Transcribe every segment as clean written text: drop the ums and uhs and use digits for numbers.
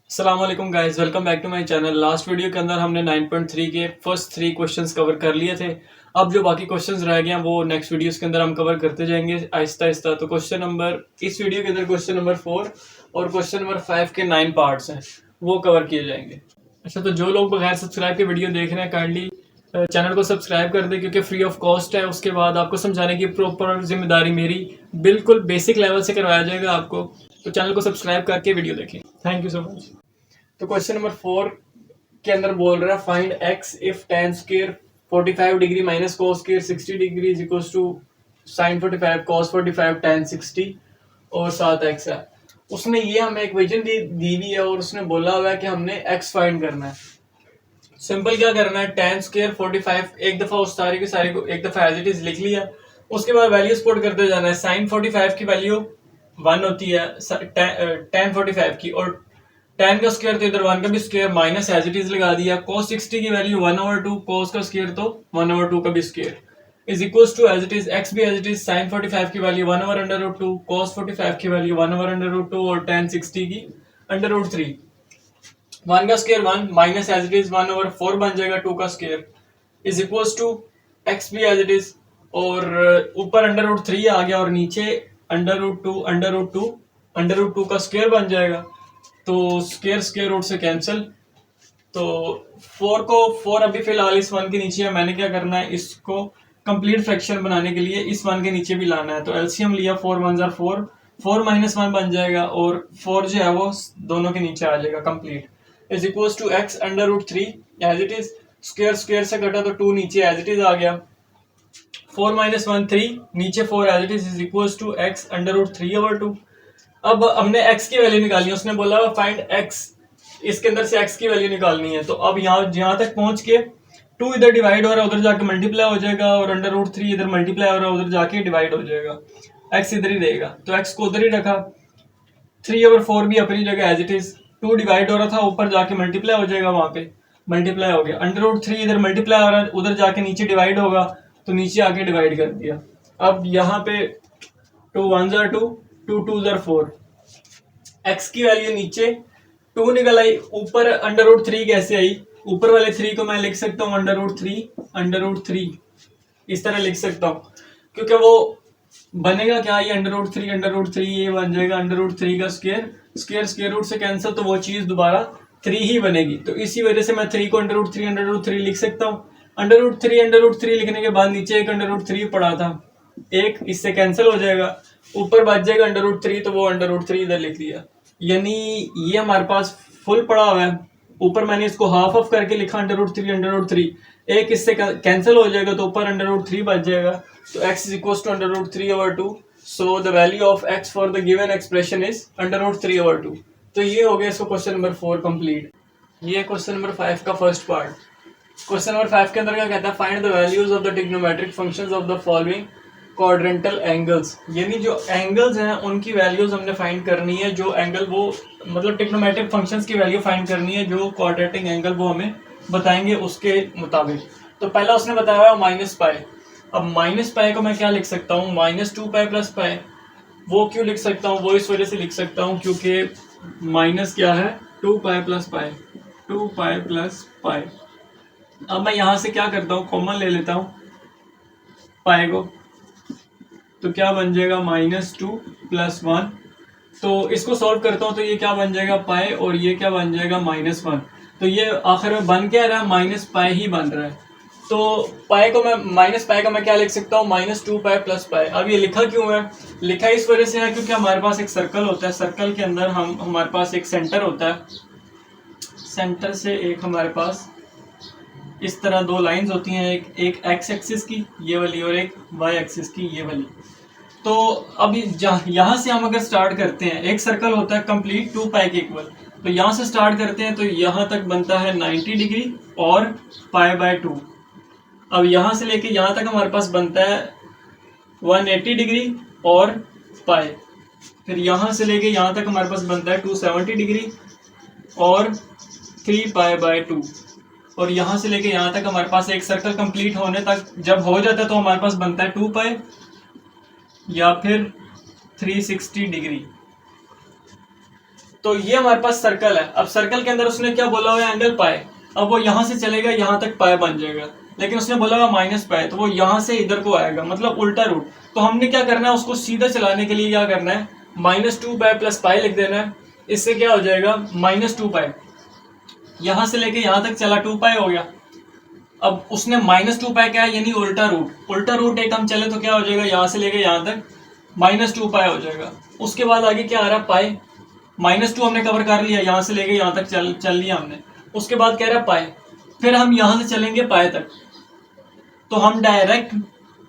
अस्सलाम वालेकुम guys, welcome back to my channel. Last video के अंदर हमने 9.3 के फर्स्ट 3 क्वेश्चंस कवर कर लिए थे। अब जो बाकी क्वेश्चंस रह गए हैं वो नेक्स्ट वीडियोस के अंदर हम कवर करते जाएंगे आहिस्ता आहिस्ता। तो इस वीडियो के अंदर क्वेश्चन नंबर 4 और क्वेश्चन नंबर 5 के 9 पार्ट्स हैं, वो कवर किए जाएंगे। अच्छा, तो जो लोग बगैर सब्सक्राइब के वीडियो देख रहे हैं काइंडली चैनल को सब्सक्राइब कर दें, क्योंकि फ्री ऑफ कॉस्ट है। उसके बाद आपको समझाने की प्रॉपर जिम्मेदारी मेरी, बिल्कुल बेसिक लेवल से करवाया जाएगा आपको। तो चैनल को सब्सक्राइब करके वीडियो देखें। Thank you so much. तो क्वेश्चन नंबर 4 के अंदर बोल रहा है find x if tan square 45 degree minus cos square 60 degree is equals to sin 45 cos 45 tan 60 और 7x है। उसने ये हमें इक्वेशन दी हुई है और उसने बोला हुआ है कि हमने x फाइंड करना है। सिंपल क्या करना है, tan स्क्वायर 45 एक दफा उस सारे के सारे को एक दफा एज इट इज लिख लिया। उसके बाद वैल्यू पुट करते जाना है। sin 45 की वैल्यू 1 होती है tan 45 की, और tan का स्क्वायर तो इधर 1 का भी square minus as it is लगा दिया। cos 60 की वैल्यू 1/2, cos का स्क्वायर तो 1/2 का भी square is equals to as it is x भी एज इट इज sin 45 की वैल्यू 1/√2, cos 45 की वैल्यू 1/√2 और tan 60 की √3। 1 का square 1 minus as it is 1/4 बन जाएगा 2 का square is equals to x भी एज इट इज, और ऊपर √3 आ गया और नीचे √2 का स्क्वायर बन जाएगा। तो स्क्वायर स्क्वायर रूट से कैंसिल। तो 4 अभी फिलहाल इस 1 के नीचे है। मैंने क्या करना है, इसको कंप्लीट फ्रैक्शन बनाने के लिए इस 1 के नीचे भी लाना है। तो एलसीएम लिया, 4 1 जार 4, 4 माइनस 1 बन जाएगा और 4 जो है वो दोनों के नीचे आ जाएगा complete is equals to x √3 as it is. Square square से कटा तो 2 नीचे एज इट इज आ गया। 4 माइनस 1 3, नीचे 4 as it is equals to x √3/2। अब हमने x की वैल्यू निकालनी है। उसने बोला फाइंड x, इसके अंदर से x की वैल्यू निकालनी है। तो अब यहाँ तक पहुंच के 2 इधर डिवाइड हो रहा है, उधर जाके मल्टीप्लाई हो जाएगा, और √3 इधर मल्टीप्लाई हो रहा है, उधर जाके डिवाइड हो जाएगा। x इधर ही रहेगा तो x को उधर ही रखा। 3/4 भी अपनी जगह एज इट इज। 2 डिवाइड हो रहा था, ऊपर जाके मल्टीप्लाई हो जाएगा, वहां पे मल्टीप्लाई हो गया। √3 इधर मल्टीप्लाई हो रहा है, उधर जाके नीचे डिवाइड होगा, तो नीचे आके डिवाइड कर दिया। अब यहाँ पे 2 1 जार 2, 2 2 जार 4, x की वैल्यू नीचे 2 निकल आई, ऊपर √3 कैसे आई? ऊपर वाले 3 को मैं लिख सकता हूँ √3 इस तरह लिख सकता हूँ, क्योंकि वो बनेगा क्या, ये √3 ये बन जाएगा √3 का स्क्वायर, स्क्वायर स्क्वायर रूट से कैंसिल, तो वो चीज दोबारा 3 ही बनेगी। तो इसी वजह से मैं 3 को √3 लिख सकता हूँ। √3 लिखने के बाद नीचे एक √3 पड़ा था, एक इससे कैंसिल हो जाएगा, ऊपर बच जाएगा √3, तो वो √3 इधर लिख दिया। यानी ये हमारे पास फुल पड़ा हुआ है, ऊपर मैंने इसको हाफ ऑफ करके लिखा √3, एक इससे कैंसिल हो जाएगा, तो ऊपर √3 बच जाएगा। तो x is equals to √3/2। So the value of x for the given expression is √3/2। तो ये हो गया इसको क्वेश्चन नंबर 4 कंप्लीट। ये क्वेश्चन नंबर 5 का फर्स्ट पार्ट। क्वेश्चन नंबर 5 के अंदर क्या कहता है, find the values of the trigonometric functions of the following quadrantal angles. यानी जो एंगल्स हैं उनकी वैल्यूज हमने फाइंड करनी है। जो एंगल वो मतलब ट्रिग्नोमेट्रिक फंक्शंस की वैल्यू फाइंड करनी है, जो क्वाड्रेटिक एंगल वो हमें बताएंगे उसके मुताबिक। तो पहला उसने बताया माइनस पाई। अब माइनस पाई को मैं क्या लिख सकता हूँ, -2π + पाई। वो क्यों लिख सकता हूँ, वो इस वजह से लिख सकता हूँ क्योंकि माइनस क्या है, 2π + पाई, 2π + पाई। अब मैं यहां से क्या करता हूँ, कॉमन ले लेता हूँ पाई को, तो क्या बन जाएगा -2 + 1। तो इसको सॉल्व करता हूँ तो ये क्या बन जाएगा पाई, और ये क्या बन जाएगा -1। तो ये आखिर में बन क्या रहा है, -पाई ही बन रहा है। तो पाई को मैं क्या लिख सकता हूँ, -2π + पाई। अब ये लिखा क्यों है, लिखा इस वजह से है क्योंकि हमारे पास एक सर्कल होता है, सर्कल के अंदर हमारे पास एक सेंटर होता है, सेंटर से एक हमारे पास इस तरह 2 लाइंस होती हैं, एक x एक्सिस की ये वाली और एक y एक्सिस की ये वाली। तो अब यहाँ से हम अगर स्टार्ट करते हैं, एक सर्कल होता है कंप्लीट 2π के इक्वल, तो यहाँ से स्टार्ट करते हैं तो यहाँ तक बनता है 90 डिग्री और π/2। अब यहाँ से लेके यहाँ तक हमारे पास बनता है 180 डिग्री और पाई। फिर यहाँ से लेके यहाँ तक हमारे पास बनता है 270 डिग्री और 3π/2। और यहाँ से लेके यहाँ तक हमारे पास एक सर्कल कंप्लीट होने तक जब हो जाता है तो हमारे पास बनता है 2π या फिर 360 डिग्री। तो ये हमारे पास सर्कल है। अब सर्कल के अंदर उसने क्या बोला हुआ है, एंगल पाए। अब वो यहां से चलेगा, यहां तक पाए बन जाएगा, लेकिन उसने बोला हुआ माइनस पाए, तो वो यहां से इधर को आएगा, मतलब उल्टा रूट। तो हमने क्या करना है, उसको सीधा चलाने के लिए क्या करना है, -2 पाई प्लस पाई लिख देना है। इससे क्या हो जाएगा, -2 पाई, यहां से लेके यहां तक चला 2 पाई हो गया। अब उसने -2 पाई क्या है, यानी उल्टा रूट। उल्टा रूट एक हम चले तो क्या हो जाएगा, यहां से लेके यहां तक -2 पाई हो जाएगा। उसके बाद आगे क्या आ रहा है, पाई। -2 हमने कवर कर लिया, यहां से लेके यहां तक चल लिया हमने। उसके बाद कह रहा है पाई, फिर हम यहां से चलेंगे पाई तक। तो हम डायरेक्ट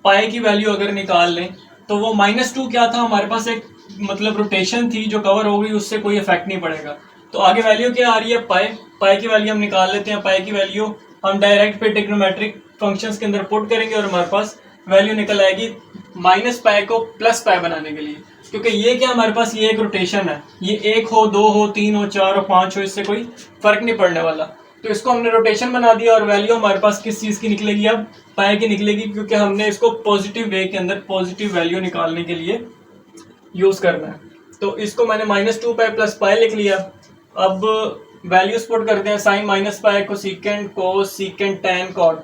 पाई की वैल्यू अगर निकाल लें तो वो -2 क्या था हमारे पास, एक मतलब रोटेशन थी जो कवर हो गई, उससे कोई इफेक्ट नहीं पड़ेगा। तो आगे वैल्यू क्या आ रही है, पाई। पाई की वैल्यू हम निकाल लेते हैं। पाई की वैल्यू हम डायरेक्ट पे ट्रिग्नोमेट्रिक फंक्शंस के अंदर पुट करेंगे और हमारे पास वैल्यू निकल आएगी माइनस पाई को प्लस पाई बनाने के लिए। क्योंकि ये क्या हमारे पास, ये एक रोटेशन है, ये 1 हो, 2 हो, 3 हो, 4 हो, 5 हो, इससे कोई फर्क नहीं पड़ने वाला। तो इसको हमने रोटेशन बना दिया और वैल्यू हमारे पास किस चीज की निकलेगी, अब पाई की निकलेगी, क्योंकि हमने इसको पॉजिटिव वे के अंदर पॉजिटिव वैल्यू निकालने के लिए यूज करना है। तो इसको मैंने -2 पाई प्लस पाई लिख लिया। अब वैल्यूज पुट करते हैं, साइन माइनस पाई को सीकेंट कोस सीकेंट टैन कॉट,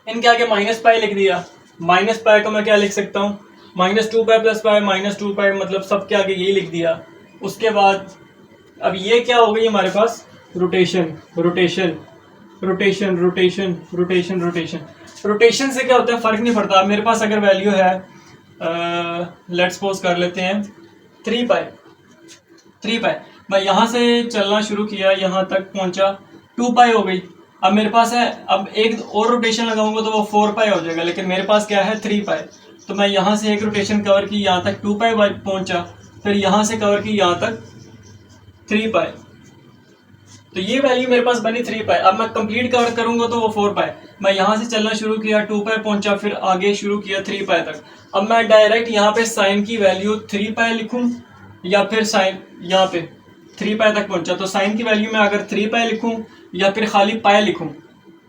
इनके आगे माइनस पाई लिख दिया। माइनस पाई को मैं क्या लिख सकता हूँ, -2 पाई प्लस पाई, -2 पाई, मतलब सबके आगे यही लिख दिया। उसके बाद अब ये क्या हो गई हमारे पास, rotation rotation rotation rotation rotation rotation. Rotation से क्या होता है, फर्क नहीं पड़ता। मेरे पास अगर वैल्यू है, लेट्स सपोज कर लेते हैं 3 पाई। 3 पाई, मैं यहां से चलना शुरू किया, यहां तक पहुंचा, 2 पाई हो गई। अब मेरे पास है, अब एक और रोटेशन लगाऊंगा तो वो 4 पाई हो जाएगा, लेकिन मेरे पास क्या है, 3 पाई। तो मैं यहां से एक रोटेशन कवर की, यहां तक 2 पाई पहुंचा, फिर यहां से कवर की यहां तक 3 पाई। तो ये वैल्यू मेरे पास बनी 3 पाई। अब मैं कंप्लीट कवर करूंगा तो वो 4 पाई। मैं यहां से चलना शुरू किया, 2 पाई पहुंचा, फिर आगे शुरू किया 3 पाई तक। अब मैं डायरेक्ट यहाँ पे साइन की वैल्यू 3 पाई लिखूं, या फिर साइन यहाँ पे 3 पाई तक पहुंचा तो साइन की वैल्यू में अगर 3 पाई लिखूं, या फिर खाली पाई लिखूं,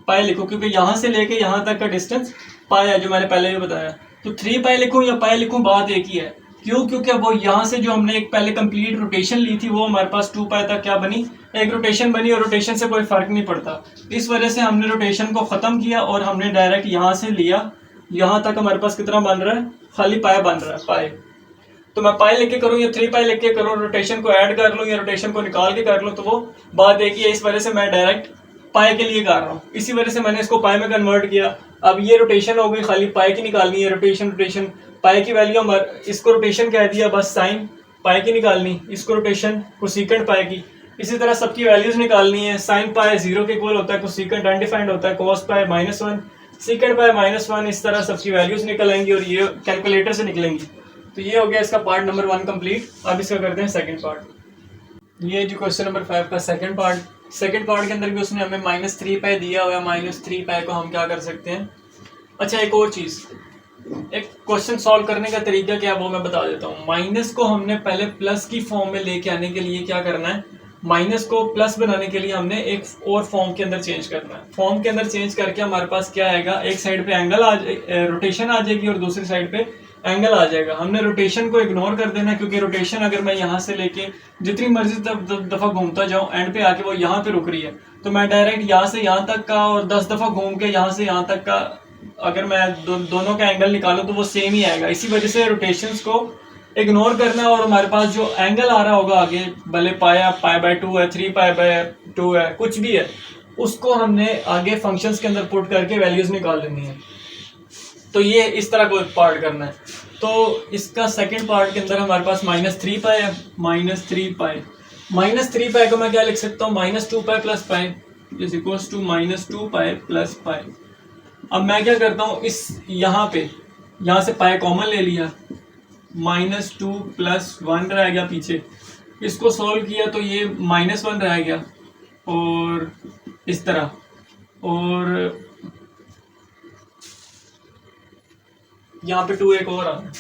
पाई लिखूं, क्योंकि यहां से लेके यहां तक का डिस्टेंस पाई है, जो मैंने पहले भी बताया। तो 3 पाई लिखूं या पाई लिखूं, बात एक ही है। क्यों, क्योंकि वो यहाँ से जो हमने एक पहले कंप्लीट रोटेशन ली थी, वो हमारे पास 2 पाई तक क्या बनी, एक रोटेशन बनी, और रोटेशन से कोई फर्क नहीं पड़ता। इस वजह से हमने रोटेशन को खत्म किया और हमने डायरेक्ट यहाँ से लिया, यहाँ तक हमारे पास कितना बन रहा है, खाली पाई बन रहा है, पाई। तो मैं पाई लेके करूँ या 3 पाई लेके करूँ, रोटेशन को ऐड कर लूँ या रोटेशन को निकाल के कर लूँ, तो वो बात एक ही है। इस वजह से मैं डायरेक्ट पाई के लिए कर रहा हूँ, इसी वजह से मैंने इसको पाई में कन्वर्ट किया। अब ये रोटेशन हो गई, खाली पाई की निकालनी है, रोटेशन रोटेशन। पाई की वैल्यू हमारे, इसको रोटेशन कह दिया, बस साइन पाई की निकालनी, इसको रोटेशन कोसेकेंट पाई की। इसी तरह सबकी वैल्यूज निकालनी है। साइन पाई 0 के इक्वल होता है, कोसेकेंट अनडिफाइंड होता है, कोस पाई -1, सीकेंट पाई -1। इस तरह सबकी वैल्यूज निकल आएंगी और ये कैलकुलेटर से निकलेंगी। तो ये हो गया इसका पार्ट नंबर 1 कंप्लीट। अब इसका करते हैं सेकंड पार्ट। ये जो क्वेश्चन नंबर 5 का सेकंड पार्ट के अंदर भी उसने हमें -3 पाई दिया हुआ है। -3 पाई को हम क्या कर सकते हैं, अच्छा एक और चीज, एक क्वेश्चन सॉल्व करने का तरीका क्या है वो मैं बता देता हूँ। माइनस को हमने पहले प्लस की फॉर्म में लेके आने के लिए क्या करना है, माइनस को प्लस बनाने के लिए हमने एक और फॉर्म के अंदर चेंज करना है। फॉर्म के अंदर चेंज करके हमारे पास क्या आएगा, एक साइड पे एंगल रोटेशन आ जाएगी और दूसरी साइड पे एंगल आ जाएगा। हमने रोटेशन को इग्नोर कर देना, क्योंकि रोटेशन अगर मैं यहाँ से लेके जितनी मर्जी दफा घूमता जाऊँ, एंड पे आके वो यहाँ पे रुक रही है, तो मैं डायरेक्ट यहाँ से यहाँ तक का और 10 दफा घूम के यहाँ से यहाँ तक का अगर मैं दोनों का एंगल निकालूं तो वो सेम ही आएगा। इसी वजह से रोटेशंस को इग्नोर करना, और हमारे पास जो एंगल आ रहा होगा आगे, भले पाई/2 है, 3 पाई/2 है, कुछ भी है, उसको हमने आगे फंक्शंस के अंदर पुट करके वैल्यूज निकाल लेनी है। तो ये इस तरह को पार्ट करना है। तो इसका सेकंड पार्ट के अंदर हमारे पास -3 पाई है, -3 पाई। -3 पाई को मैं क्या लिख सकता हूँ, -2 pi plus pi is equals to -2 pi plus pi. अब मैं क्या करता हूँ, इस यहाँ से पाई कॉमन ले लिया, -2 + 1 रह गया पीछे, इसको सॉल्व किया तो ये -1 रह गया, और इस तरह, और यहाँ पे 2 एक और आ रहा है,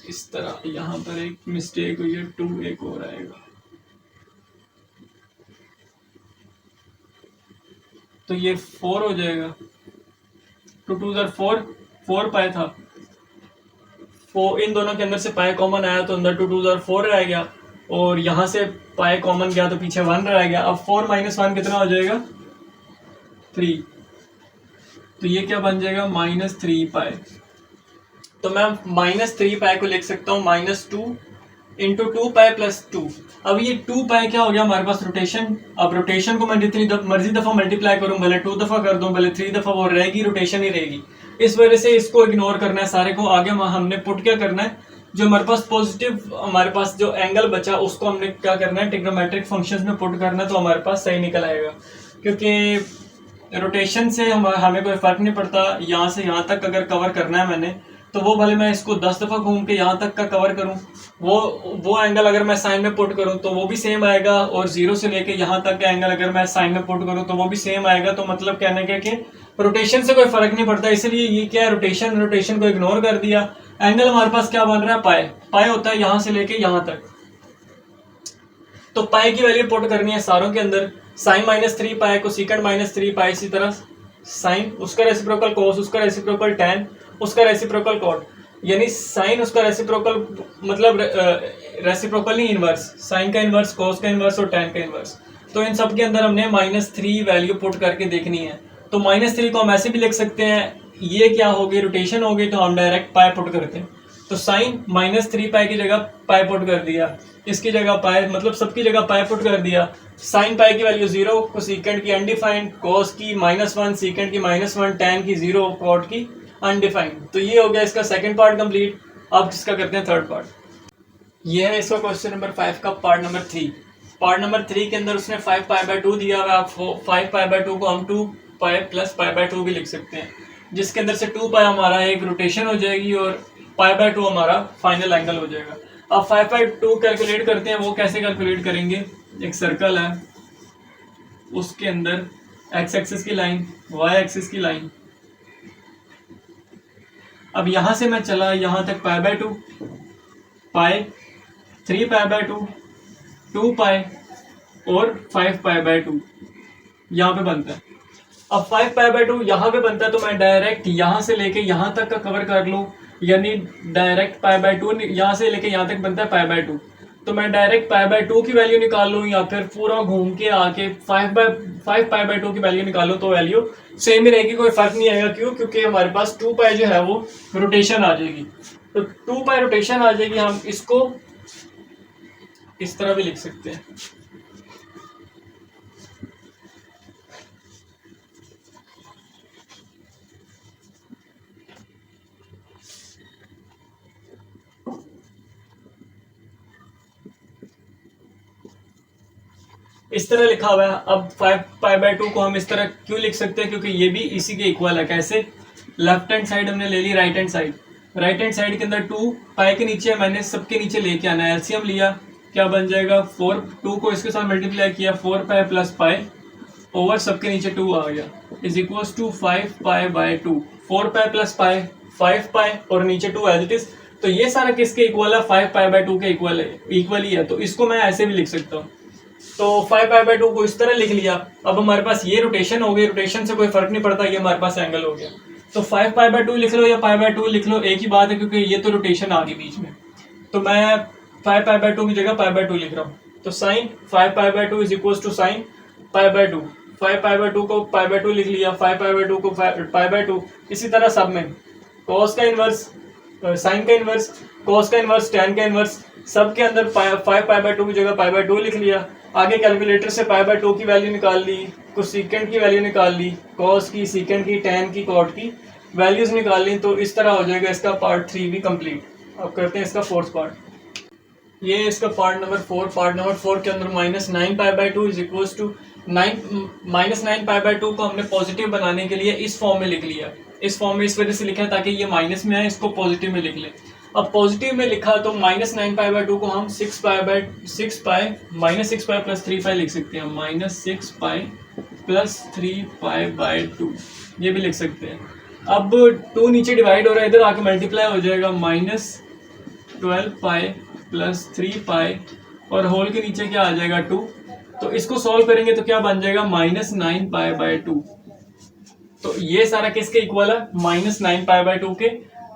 इस तरह यहाँ पर एक मिस्टेक हुई है, 2 एक और आएगा। तो ये 4 हो जाएगा, 2 2 4, 4 पाई था, इन दोनों के अंदर से पाई कॉमन आया तो अंदर 2 2 4 रह गया, और यहाँ से पाई कॉमन गया तो पीछे 1 रह गया। अब 4 - 1 कितना हो जाएगा? 3। तो ये क्या बन जाएगा? -3 पाई। तो मैं -3 पाई को लिख सकता हूँ -2 इंटू 2 पाई प्लस 2। अब ये 2 पाई क्या हो गया हमारे पास? रोटेशन। अब रोटेशन को मैं जितनी मर्जी दफा मल्टीप्लाई करूं, भले 2 दफा कर दूं, भले 3 दफा, वो रहेगी, रोटेशन ही रहेगी। इस वजह से इसको इग्नोर करना है सारे को। आगे हमने पुट क्या करना है, जो हमारे पास पॉजिटिव हमारे पास जो एंगल बचा उसको हमने क्या करना है, ट्रिग्नोमेट्रिक फंक्शंस में पुट करना है, तो हमारे पास सही निकल आएगा। क्योंकि रोटेशन से हमें कोई फर्क नहीं पड़ता, यहाँ से यहाँ तक अगर कवर करना है मैंने, तो वो भले मैं इसको 10 दफा घूम के यहाँ तक का कवर करूं, वो एंगल अगर मैं साइन में पुट करूं तो वो भी सेम आएगा, और 0 से लेके यहाँ तक का एंगल अगर मैं साइन में पुट करूं तो वो भी सेम आएगा। तो मतलब कहने का कि रोटेशन से कोई फर्क नहीं पड़ता, इसलिए ये क्या है, रोटेशन को इग्नोर कर दिया। एंगल हमारे पास क्या बन रहा है? पाई। पाई होता है यहाँ से लेके यहाँ तक। तो पाई की वैल्यू पुट करनी है सारों के अंदर। साइन -3 पाई को सीकेंड -3 पाई, इसी तरह साइन, उसका रेसिप्रोकल कोस, उसका रेसिप्रोकल टैन, उसका रेसिप्रोकल कॉट, यानी साइन उसका रेसिप्रोकल, मतलब रेसिप्रोकल नहीं, इनवर्स। साइन का इनवर्स, कोस का इनवर्स और टैन का इनवर्स। तो इन सब के अंदर हमने -3 वैल्यू पुट करके देखनी है। तो -3 को हम ऐसे भी लिख सकते हैं, ये क्या हो गई, रोटेशन हो गई, तो हम डायरेक्ट पाई पुट करते हैं। तो साइन -3 पाई की जगह पाई पुट कर दिया, इसकी जगह पाई, मतलब सबकी जगह पाई पुट कर दिया। साइन पाई की वैल्यू 0, को सीकेंड की अनडिफाइंड, कोस की -1, सीकेंड की -1, टैन की 0, कॉट की अनडिफाइंड। तो ये हो गया इसका सेकंड पार्ट कंप्लीट। अब इसका करते हैं थर्ड पार्ट। ये है इसका क्वेश्चन नंबर 5 का पार्ट नंबर 3। पार्ट नंबर 3 के अंदर उसने 5 पाई/2 दिया हुआ है। 5 पाई/2 को हम 2 पाई प्लस पाई/2 भी लिख सकते हैं, जिसके अंदर से 2 पाई हमारा एक रोटेशन हो जाएगी और पाई/2 हमारा फाइनल एंगल हो जाएगा। अब 5/2 कैलकुलेट करते हैं। वो कैसे कैलकुलेट करेंगे? एक सर्कल है, उसके अंदर एक्स एक्सिस की लाइन, वाई एक्सिस की लाइन। अब यहां से मैं चला यहां तक पाई/2, पाई, 3 पाई/2, 2 पाई और 5 पाई/2 यहां पे बनता है। अब 5 पाई/2 यहां पे बनता है, तो मैं डायरेक्ट यहां से लेके यहां तक का कवर कर लूं, यानी डायरेक्ट पाई/2 यहां से लेके यहां तक बनता है पाई/2। तो मैं डायरेक्ट पाई/2 की वैल्यू निकाल लूं, या फिर पूरा घूम के आके 5 पाई/2 की वैल्यू निकालूं, तो वैल्यू सेम ही रहेगी, कोई फर्क नहीं आएगा। क्यों? क्योंकि हमारे पास 2 पाई जो है वो रोटेशन आ जाएगी। तो 2 पाई रोटेशन आ जाएगी। हम इसको इस तरह भी लिख सकते हैं। इस तरह लिखा हुआ है। अब 5 पाई/2 को हम इस तरह क्यों लिख सकते हैं? क्योंकि ये भी इसी के इक्वल है। कैसे? लेफ्ट हैंड साइड हमने ले ली right hand side, right hand side के अंदर 2 पाई के नीचे मैंने सबके नीचे लेके आना है, एलसीएम लिया, क्या बन जाएगा 4, 2 को इसके साथ मल्टीप्लाई किया, 4 पाई प्लस पाई ओवर सबके नीचे 2 आ गया, इज इक्वल टू 5 पाई/2। 4 पाई प्लस पाई 5 पाई और नीचे 2 एज इट इज। तो ये सारा किसके इक्वल है? 5 पाई/2 के इक्वल ही है। तो इसको मैं ऐसे भी लिख सकता हूँ। तो 5 पाई/2 को इस तरह लिख लिया। अब हमारे पास ये रोटेशन हो गई, रोटेशन से कोई फर्क नहीं पड़ता, ये हमारे पास एंगल हो गया। तो 5 पाई/2 लिख लो या पाई/2 लिख लो, एक ही बात है, क्योंकि ये तो रोटेशन आ गई बीच में। तो मैं 5 पाई/2 की जगह पाई/2 लिख रहा हूँ। तो साइन 5 पाई/2 इज इक्वल टू साइन पाई/2। 5 पाई/2 को पाई/2 लिख लिया, 5 पाई/2 को पाई/2। इसी तरह सब में कॉस का इनवर्स, साइन का इनवर्स, कॉस का इनवर्स, टैन का इनवर्स, सब के अंदर 5 पाई/2 की जगह पाई/2 लिख लिया। आगे कैलकुलेटर से पाई/2 की वैल्यू निकाल ली, कुछ सीकेंड की वैल्यू निकाल ली, कॉस की, सीकेंड की, टैन की, कॉट की वैल्यूज निकाल ली। तो इस तरह हो जाएगा इसका पार्ट 3 भी कंप्लीट। अब करते हैं इसका फोर्थ पार्ट। ये इसका पार्ट नंबर 4। पार्ट नंबर 4 के अंदर -9 पाई/2 इज इक्वल टू 9 पाई/2 को हमने पॉजिटिव बनाने के लिए इस फॉर्म में लिख लिया। इस फॉर्म में इस वजह से लिखा है ताकि ये माइनस में आए, इसको पॉजिटिव में लिख ले। अब पॉजिटिव में लिखा तो -9 पाई/2 को हम 6 पाई प्लस 3 पाई लिख सकते हैं। -6 पाई प्लस 3 पाई/2 ये भी लिख सकते हैं। अब 2 नीचे डिवाइड हो रहा है, इधर आके मल्टीप्लाई हो जाएगा, -12 पाई प्लस 3 पाई और होल के नीचे क्या आ जाएगा 2। तो इसको सॉल्व करेंगे तो क्या बन जाएगा -9 पाई/2। तो ये सारा किसके इक्वल है? -9 पाई/2 के।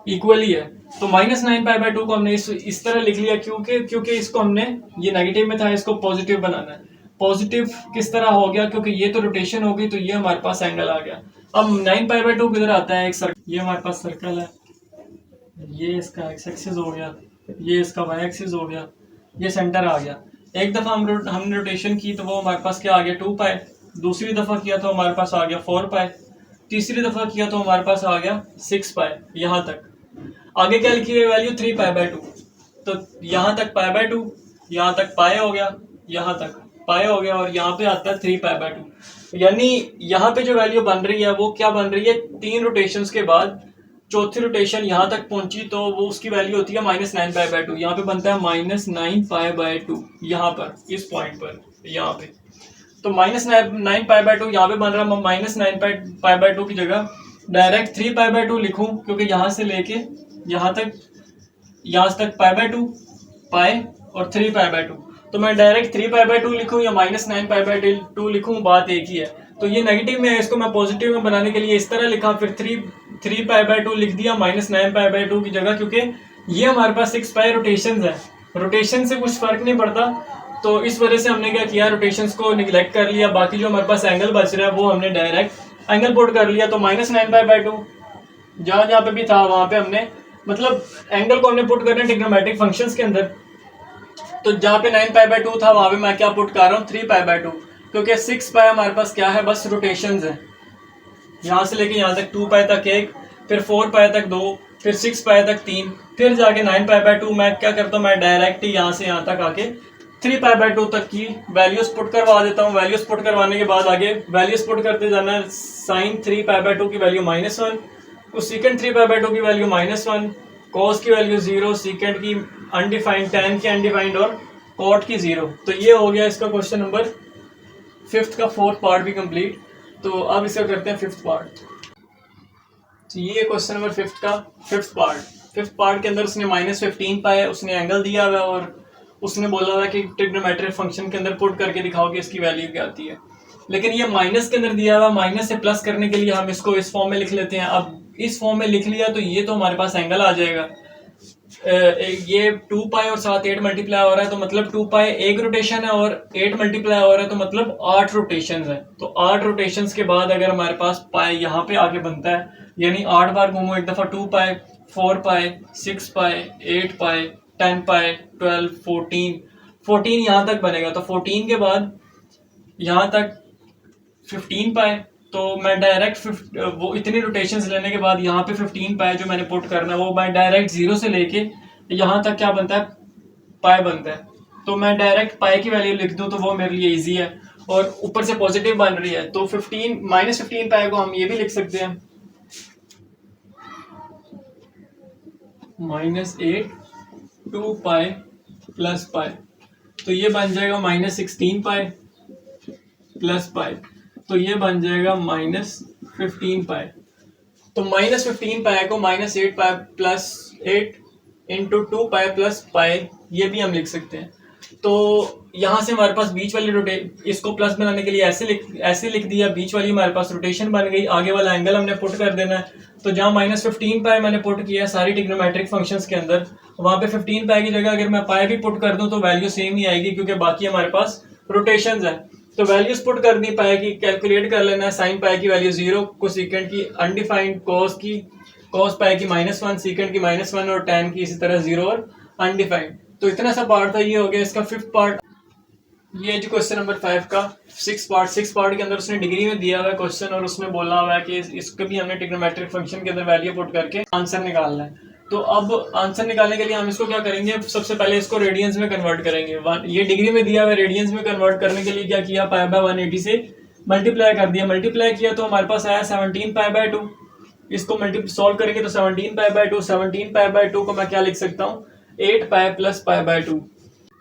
इक्वली है। तो -9 पाई/2 को हमने इस तरह लिख लिया, क्योंकि इसको हमने, ये नेगेटिव में था, इसको पॉजिटिव बनाना है। पॉजिटिव किस तरह हो गया, क्योंकि ये तो रोटेशन हो गई, तो ये हमारे पास एंगल आ गया। अब 9 पाई/2 किधर आता है, एक सर्कल, ये हमारे पास सर्कल है, ये इसका एक्स एक्सिस हो गया, ये इसका वाई एक्सिस हो गया, ये सेंटर आ गया। एक दफ़ा हमने रोटेशन की तो वो हमारे पास क्या आ गया 2 पाई, दूसरी दफ़ा किया तो हमारे पास आ गया 4 पाई, तीसरी दफ़ा किया तो हमारे पास आ गया 6 पाई। यहाँ तक आगे क्या लिखी है वैल्यू 3 पाई/2, तो यहाँ तक पाई/2, यहाँ तक पाई हो गया, यहाँ तक पाई हो गया, और यहाँ पे आता है 3 पाई/2। यानी यहाँ पे जो वैल्यू बन रही है वो क्या बन रही है, 3 रोटेशंस के बाद चौथी रोटेशन यहाँ तक पहुंची तो वो उसकी वैल्यू होती है -9 पाई/2। यहाँ पे बनता है -9 पाई/2, यहाँ पर इस पॉइंट पर, यहाँ पे। तो -9 पाई/2 यहाँ पे बन रहा है, -9 पाई/2 की जगह डायरेक्ट 3 पाई/2 लिखूं, क्योंकि यहाँ से लेके यहाँ तक, यहाँ तक पाई/2, पाई और 3 पाई/2। तो मैं डायरेक्ट 3 पाई/2 लिखूं या -9 पाई/2 लिखूं, बात एक ही है। तो ये नेगेटिव में है, इसको मैं पॉजिटिव में बनाने के लिए इस तरह लिखा, फिर 3 पाई/2 लिख दिया -9 पाई/2 की जगह, क्योंकि ये हमारे पास 6 पाई रोटेशन है, रोटेशन से कुछ फर्क नहीं पड़ता। तो इस वजह से हमने क्या किया, रोटेशंस को निगलेक्ट कर लिया, बाकी जो हमारे पास एंगल बच रहा है वो हमने डायरेक्ट एंगल पुट कर लिया। तो -9 पाई/2 जहाँ जहाँ पे भी था वहां पे हमने, मतलब एंगल को हमने पुट करना ट्रिग्नोमेट्रिक फंक्शंस के अंदर। तो जहाँ पे 9 पाई/2 था वहां पे मैं क्या पुट कर रहा हूँ 3 पाई/2, क्योंकि 6 पाई हमारे पास क्या है, बस रोटेशंस है। यहाँ से लेके यहाँ तक 2 पाई तक एक, फिर 4 पाई तक 2, फिर 6 पाई तक 3, फिर जाके 9 पाई/2 मैं क्या करता हूँ, मैं डायरेक्ट ही यहाँ से यहाँ तक आके 3 पाई/2 तक की वैल्यूज पुट करवा देता हूँ। वैल्यूज पुट करवाने के बाद आगे वैल्यूज पुट करते जाना है। साइन 3 पाई/2 की वैल्यू -1, सीकेंड 3 पाई/2 की वैल्यू -1, कॉस की वैल्यू 0, सीकेंड की अनडिफाइंड, टैन की अनडिफाइंड और कॉट की 0। तो ये हो गया इसका क्वेश्चन नंबर 5th का 4th पार्ट भी कंप्लीट। तो अब इसका करते हैं 5th पार्ट। तो ये क्वेश्चन नंबर 5th का 5th पार्ट। 5th पार्ट के अंदर उसने -15 पाया, उसने एंगल दिया हुआ है और उसने बोला हुआ है कि ट्रिग्नोमेट्रिक फंक्शन के अंदर पुट करके दिखाओ कि इसकी वैल्यू क्या आती है। लेकिन ये माइनस के अंदर दिया हुआ, माइनस से प्लस करने के लिए हम इसको इस फॉर्म में लिख लेते हैं। अब इस फॉर्म में लिख लिया तो ये तो हमारे पास एंगल आ जाएगा। ये 2 पाई और साथ 8 मल्टीप्लाई हो रहा है, तो मतलब 2 पाई एक रोटेशन है और 8 मल्टीप्लाई हो रहा है, तो मतलब 8 रोटेशन है। तो 8 रोटेशन के बाद अगर हमारे पास पाई यहाँ पे आके बनता है, यानी 8 बार घूमो एक दफा, 2 पाई, 4 पाई, 6 पाई, 8 पाई, 10 पाई, 12, 14 यहाँ तक बनेगा। तो 14 के बाद यहाँ तक 15 पाए, तो मैं डायरेक्ट वो इतनी रोटेशंस लेने के बाद यहाँ पे 15 पाए जो मैंने पुट करना है वो मैं डायरेक्ट 0 से लेके यहाँ तक क्या बनता है, पाए बनता है। तो मैं डायरेक्ट पाए की वैल्यू लिख दूँ तो वो मेरे लिए इजी है, और ऊपर से पॉजिटिव बन रही है। तो 15 पाए को हम ये भी लिख सकते हैं -8 2 पाए प्लस पाए, तो ये बन जाएगा -16 पाए प्लस पाए, तो ये बन जाएगा -15 पाए। तो -15 पाए को -8 pi plus 8 into 2 pi plus पाए, ये भी हम लिख सकते हैं। तो यहाँ से हमारे पास बीच वाली इसको प्लस बनाने के लिए ऐसे लिख दिया, बीच वाली हमारे पास रोटेशन बन गई, आगे वाला एंगल हमने पुट कर देना है। तो जहाँ -15 पाए मैंने पुट किया सारी ट्रिग्नोमेट्रिक फंक्शंस के अंदर, वहाँ पे 15 पाए की जगह अगर मैं पाए भी पुट कर दूं तो वैल्यू सेम ही आएगी, क्योंकि बाकी हमारे पास रोटेशंस है। तो वैल्यूज पुट कर दी, पाए की कैलकुलेट कर लेना है। साइन पाए की वैल्यू 0, कोसेकेंट की अनडिफाइंड, कॉस पाए की -1, सीकेंट की -1 और टैन की इसी तरह 0 और अनडिफाइंड। तो इतना सा पार्ट था, ये हो गया इसका 5th पार्ट। ये जो क्वेश्चन नंबर 5 का 6 पार्ट के अंदर उसने डिग्री में दिया हुआ है क्वेश्चन, और उसमें बोला हुआ है कि इसको भी हमने ट्रिग्नोमेट्रिक फंक्शन के अंदर वैल्यू पुट करके आंसर निकालना है। तो अब आंसर निकालने के लिए हम इसको क्या करेंगे, सबसे पहले इसको रेडियंस में कन्वर्ट करेंगे। ये डिग्री में दिया हुआ है, रेडियंस में कन्वर्ट करने के लिए क्या किया, पाई/180 से मल्टीप्लाई कर दिया। मल्टीप्लाई किया तो हमारे पास आया 17 पाई/2। इसको सॉल्व करेंगे तो 17 पाई/2, 17 पाई/2 को मैं क्या लिख सकता हूँ, 8 पाई प्लस पाई/2।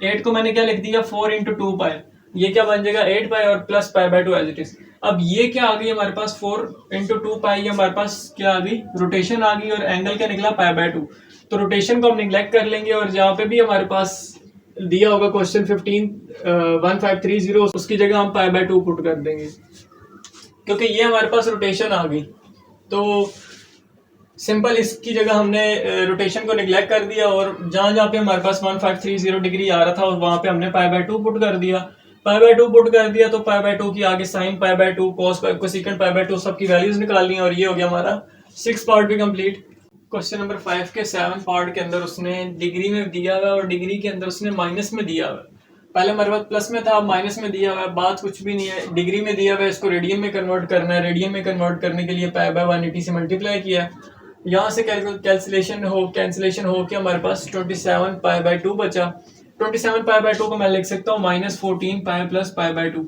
8 को मैंने क्या लिख दिया, 4 इंटू 2 पाई, ये क्या बन जाएगा 8 पाई और प्लस पाई/2 एज इट इज। अब ये क्या आ गई हमारे पास, 4 इंटू 2 पाई, ये हमारे पास क्या आ गई, रोटेशन आ गई, और एंगल क्या निकला, पाई/2। तो रोटेशन को हम निगलेक्ट कर लेंगे, और जहाँ पे भी हमारे पास दिया होगा क्वेश्चन 15 उसकी जगह हम पाई/2 पुट कर देंगे, क्योंकि ये हमारे पास रोटेशन आ गई। तो सिंपल इसकी जगह हमने रोटेशन को निगलेक्ट कर दिया और जहाँ जहाँ पे हमारे पास 1530 डिग्री आ रहा था वहाँ पे हमने π/2 पुट कर दिया। π/2 पुट कर दिया तो π/2 की आगे साइन π/2 cos कोसेकेंट π/2 सबकी वैल्यूज निकालनी है और ये हो गया हमारा 6 पार्ट भी कंप्लीट। क्वेश्चन नंबर 5 के 7 पार्ट के अंदर उसने डिग्री में दिया हुआ और डिग्री के अंदर उसने माइनस में दिया हुआ। पहले हमारे पास प्लस में था, अब माइनस में दिया हुआ है, बात कुछ भी नहीं है। डिग्री में दिया हुआ है, इसको रेडियन में कन्वर्ट करना है। रेडियन में कन्वर्ट करने के लिए π/180 से मल्टीप्लाई किया। यहाँ से कैंसिलेशन हो के हमारे पास 27 π/2 बचा। 27 π/2 को मैं लिख सकता हूँ -14 π प्लस π/2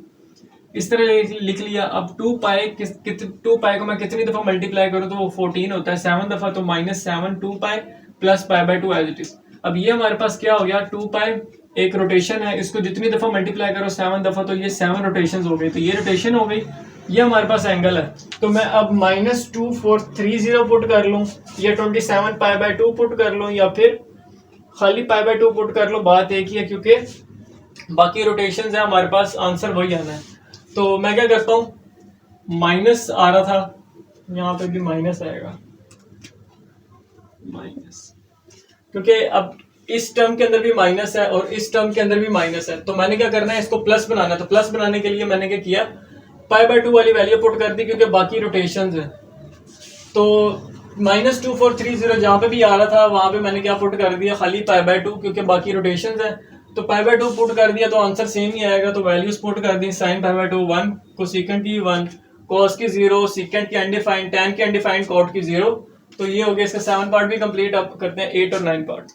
इस तरह लिख लिया। अब 2 पाई को मैं कितनी दफा मल्टीप्लाई करूँ तो वो 14 होता है, 7 दफा तो -7 2 pi plus π/2 as it is. अब ये हमारे पास क्या हो गया, 2 पाई एक रोटेशन है, इसको जितनी दफा मल्टीप्लाई करो 7 दफा तो ये 7 रोटेशन हो गई, तो ये रोटेशन हो गई। ये हमारे पास एंगल है, तो मैं अब -2430 पुट कर लूँ या 27 π/2 पुट कर लूँ या फिर खाली π/2 पुट कर लो, बात एक ही है क्योंकि बाकी रोटेशन है हमारे पास, आंसर वही आना है। तो मैं क्या करता हूँ, माइनस आ रहा था, यहाँ पे भी माइनस आएगा, माइनस, क्योंकि अब इस टर्म के अंदर भी माइनस है और इस टर्म के अंदर भी माइनस है, तो मैंने क्या करना है, इसको प्लस बनाना है। तो प्लस बनाने के लिए मैंने क्या किया, π/2 वाली वैल्यू पुट कर दी क्योंकि बाकी रोटेशंस है। तो -2430 जहाँ पे भी आ रहा था वहां पे मैंने क्या पुट कर दिया, खाली π/2 क्योंकि बाकी रोटेशंस है। तो π/2 पुट कर दिया तो आंसर सेम ही आएगा। तो वैल्यूज पुट कर दी, साइन π/2 1, कोसेकेंट की 1, कॉस की 0, सेकेंट की अनडिफाइंड, टैन की अनडिफाइंड, कॉट की 0। तो ये हो गया इसका 7 पार्ट भी कंप्लीट। अब करते हैं 8 और 9 पार्ट।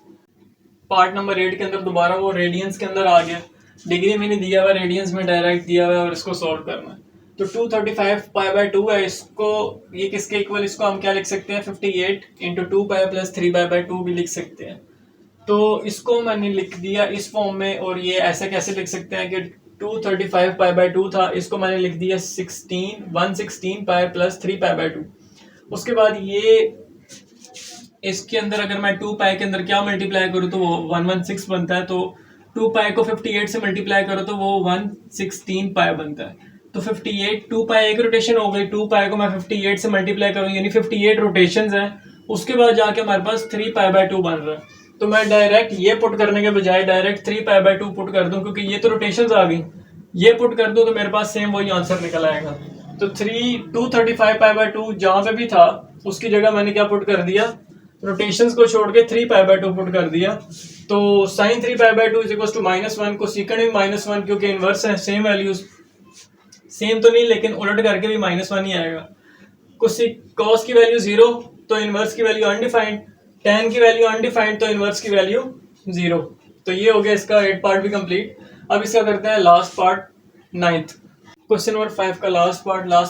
पार्ट नंबर 8 के अंदर दोबारा वो रेडियंस के अंदर आ गया, डिग्री में नहीं दिया हुआ, रेडियंस में डायरेक्ट दिया हुआ है और इसको सॉल्व करना है। तो 235 π/2 है, इसको ये किसके इक्वल, इसको हम क्या लिख सकते हैं, 58 × 2 पाई प्लस 3 π/2 भी लिख सकते हैं। तो इसको मैंने लिख दिया इस फॉर्म में, और ये ऐसे कैसे लिख सकते हैं कि 235 π/2 था, इसको मैंने लिख दिया 116 पाई प्लस 3 π/2। उसके बाद ये इसके अंदर अगर मैं 2 पाई के अंदर क्या मल्टीप्लाई करूँ तो वो 116 बनता है। तो 2 पाई को 58 से मल्टीप्लाई करो तो वो 116 पाई बनता है। तो 58 2 पाई एक रोटेशन हो गई, 2 पाई को मैं 58 से मल्टीप्लाई करूँ यानी 58 रोटेशंस हैं। उसके बाद जाके हमारे पास 3 π/2 बन रहा है। तो मैं डायरेक्ट ये पुट करने के बजाय डायरेक्ट 3 π/2 पुट कर दूं क्योंकि ये तो रोटेशंस आ गई, ये पुट कर दूं तो मेरे पास सेम वही आंसर निकल आएगा। तो 235 π/2 जहाँ पे भी था उसकी जगह मैंने क्या पुट कर दिया, रोटेशंस को छोड़ के 3 π/2 पुट कर दिया। तो साइन 3 π/2 = -1, को सीकेंड भी -1 क्योंकि इनवर्स है, सेम वैल्यूज, सेम तो नहीं लेकिन उलट करके भी -1 ही आएगा। कॉस की वैल्यू 0 तो इनवर्स की वैल्यू अनडिफाइंड, tan की वैल्यू अनडिफाइंड तो इनवर्स की वैल्यू 0। तो ये हो गया इसका 8 पार्ट भी कंप्लीट। अब इसका करते हैं last part 9th। Question number 5 का लास्ट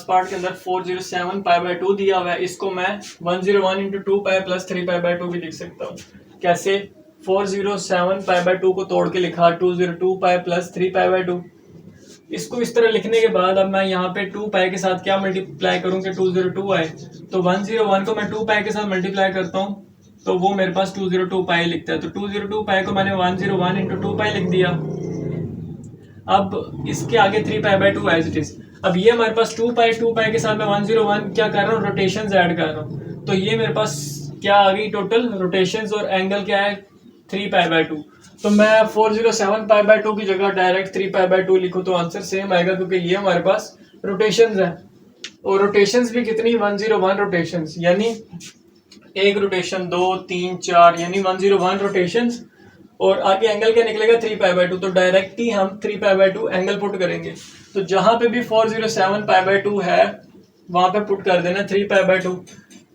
पार्ट के अंदर 407 π/2 दिया हुआ है, इसको मैं 101 × 2 पाई प्लस 3 π/2 भी लिख सकता हूँ। कैसे, 407 π/2 को तोड़ के लिखा 202 पाई प्लस 3 π/2। इसको इस तरह लिखने के बाद अब मैं यहाँ पे 2 पाई के साथ क्या मल्टीप्लाई करूँ कि 202 आए। तो 101 को मैं 2 पाई के साथ मल्टीप्लाई करता हूँ तो वो मेरे पास 202 पाई लिखता है। तो 202 पाई को मैंने 101 × 2 पाई लिख दिया। अब इसके आगे 3 π/2 एज इट इज। अब ये हमारे पास 2 पाई के साथ मैं 101 क्या कर रहा हूँ, रोटेशंस ऐड कर रहा हूँ। तो ये मेरे पास क्या आ गई टोटल रोटेशंस, और एंगल क्या है 3 π/2। तो मैं 407 π/2 की जगह डायरेक्ट 3 π/2 लिखूँ तो आंसर सेम आएगा क्योंकि ये हमारे पास रोटेशंस है, और रोटेशंस भी कितनी, 101 रोटेशंस, यानी एक रोटेशन 2 3 4 यानी 101 रोटेशंस। और आगे एंगल क्या निकलेगा 3 π/2। तो डायरेक्ट ही हम 3 π/2 एंगल पुट करेंगे। तो जहां पे भी 407 π/2 है वहां पे पुट कर देना 3 π/2।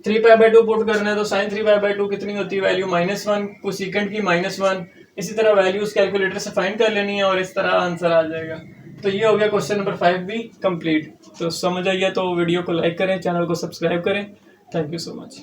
3 π/2 पुट करना है तो साइन 3 π/2 कितनी होती है वैल्यू, -1, कोसेकेंट की -1। इसी तरह वैल्यूज कैलकुलेटर से फाइंड कर लेनी है और इस तरह आंसर आ जाएगा। तो ये हो गया क्वेश्चन नंबर 5 भी कंप्लीट। तो समझ आइए तो वीडियो को लाइक करें, चैनल को सब्सक्राइब करें। Thank you so much.